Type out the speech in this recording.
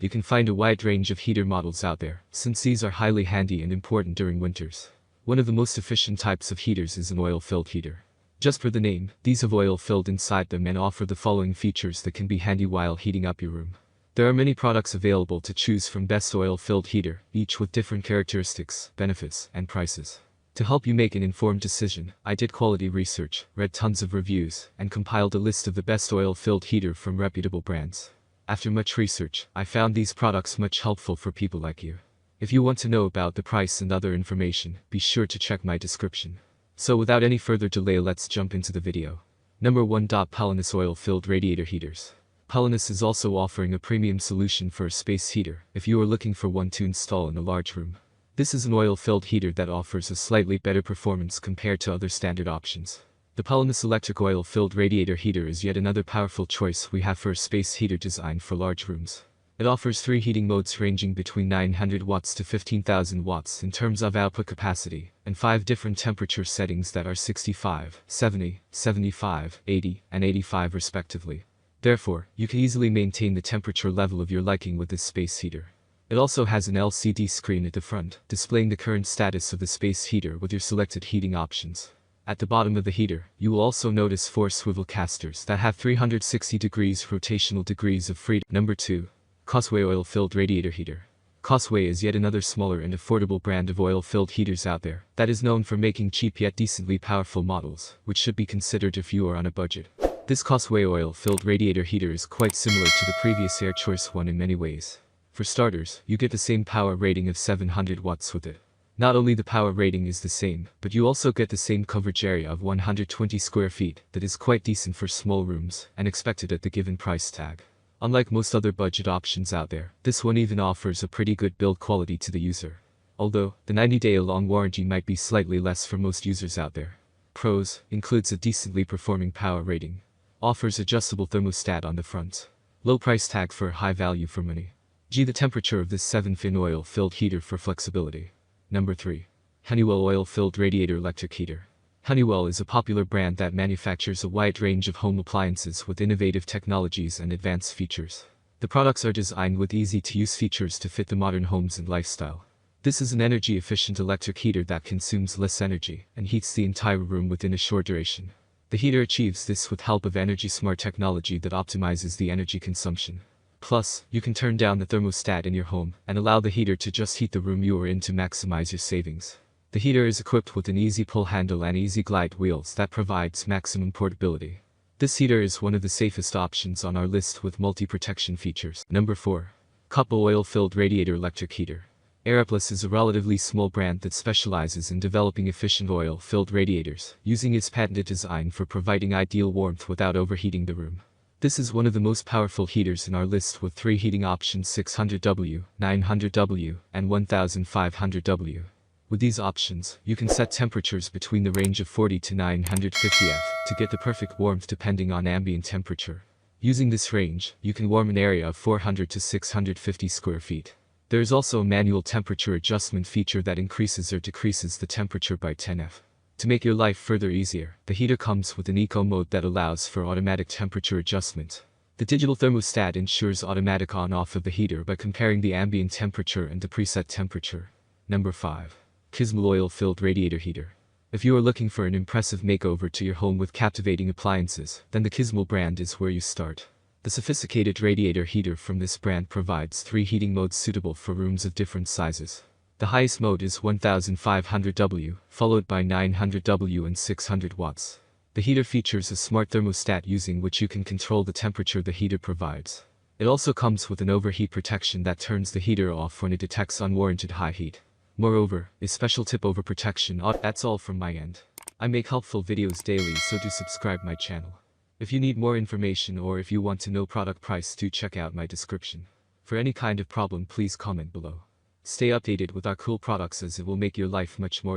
You can find a wide range of heater models out there, since these are highly handy and important during winters. One of the most efficient types of heaters is an oil-filled heater. Just for the name, these have oil filled inside them and offer the following features that can be handy while heating up your room. There are many products available to choose from best oil-filled heater, each with different characteristics, benefits, and prices. To help you make an informed decision, I did quality research, read tons of reviews, and compiled a list of the best oil-filled heater from reputable brands. After much research, I found these products much helpful for people like you. If you want to know about the price and other information, be sure to check my description. So without any further delay, let's jump into the video. Number 1. Pollenis oil-filled radiator heaters. Pollenis is also offering a premium solution for a space heater, if you are looking for one to install in a large room. This is an oil-filled heater that offers a slightly better performance compared to other standard options. The Pollenis electric oil-filled radiator heater is yet another powerful choice we have for a space heater designed for large rooms. It offers 3 heating modes ranging between 900 watts to 15,000 watts in terms of output capacity, and 5 different temperature settings that are 65, 70, 75, 80, and 85 respectively. Therefore, you can easily maintain the temperature level of your liking with this space heater. It also has an LCD screen at the front, displaying the current status of the space heater with your selected heating options. At the bottom of the heater, you will also notice 4 swivel casters that have 360 degrees rotational degrees of freedom. Number 2. Causeway oil-filled radiator heater. Causeway is yet another smaller and affordable brand of oil-filled heaters out there that is known for making cheap yet decently powerful models, which should be considered if you are on a budget. This Causeway oil-filled radiator heater is quite similar to the previous Air Choice one in many ways. For starters, you get the same power rating of 700 watts with it. Not only the power rating is the same, but you also get the same coverage area of 120 square feet that is quite decent for small rooms and expected at the given price tag. Unlike most other budget options out there, this one even offers a pretty good build quality to the user. Although, the 90-day-long warranty might be slightly less for most users out there. Pros includes a decently performing power rating. Offers adjustable thermostat on the front. Low price tag for high value for money. The temperature of this 7-fin oil-filled heater for flexibility. Number 3. Honeywell oil-filled radiator electric heater. Honeywell is a popular brand that manufactures a wide range of home appliances with innovative technologies and advanced features. The products are designed with easy-to-use features to fit the modern homes and lifestyle. This is an energy-efficient electric heater that consumes less energy and heats the entire room within a short duration. The heater achieves this with help of energy-smart technology that optimizes the energy consumption. Plus, you can turn down the thermostat in your home and allow the heater to just heat the room you are in to maximize your savings. The heater is equipped with an easy pull handle and easy glide wheels that provides maximum portability. This heater is one of the safest options on our list with multi-protection features. Number 4. Couple oil-filled radiator electric heater. Aeroplus is a relatively small brand that specializes in developing efficient oil-filled radiators, using its patented design for providing ideal warmth without overheating the room. This is one of the most powerful heaters in our list with 3 heating options: 600W, 900W, and 1500W. With these options, you can set temperatures between the range of 40 to 950 F to get the perfect warmth depending on ambient temperature. Using this range, you can warm an area of 400 to 650 square feet. There is also a manual temperature adjustment feature that increases or decreases the temperature by 10 F. To make your life further easier, the heater comes with an eco mode that allows for automatic temperature adjustment. The digital thermostat ensures automatic on-off of the heater by comparing the ambient temperature and the preset temperature. Number 5. Causeway oil-filled radiator heater. If you are looking for an impressive makeover to your home with captivating appliances, then the Causeway brand is where you start. The sophisticated radiator heater from this brand provides 3 heating modes suitable for rooms of different sizes. The highest mode is 1500W, followed by 900W and 600 watts. The heater features a smart thermostat using which you can control the temperature the heater provides. It also comes with an overheat protection that turns the heater off when it detects unwarranted high heat. Moreover, a special tip over protection. That's all from my end. I make helpful videos daily, so do subscribe my channel. If you need more information or if you want to know product price, do check out my description. For any kind of problem, please comment below. Stay updated with our cool products as it will make your life much more easier.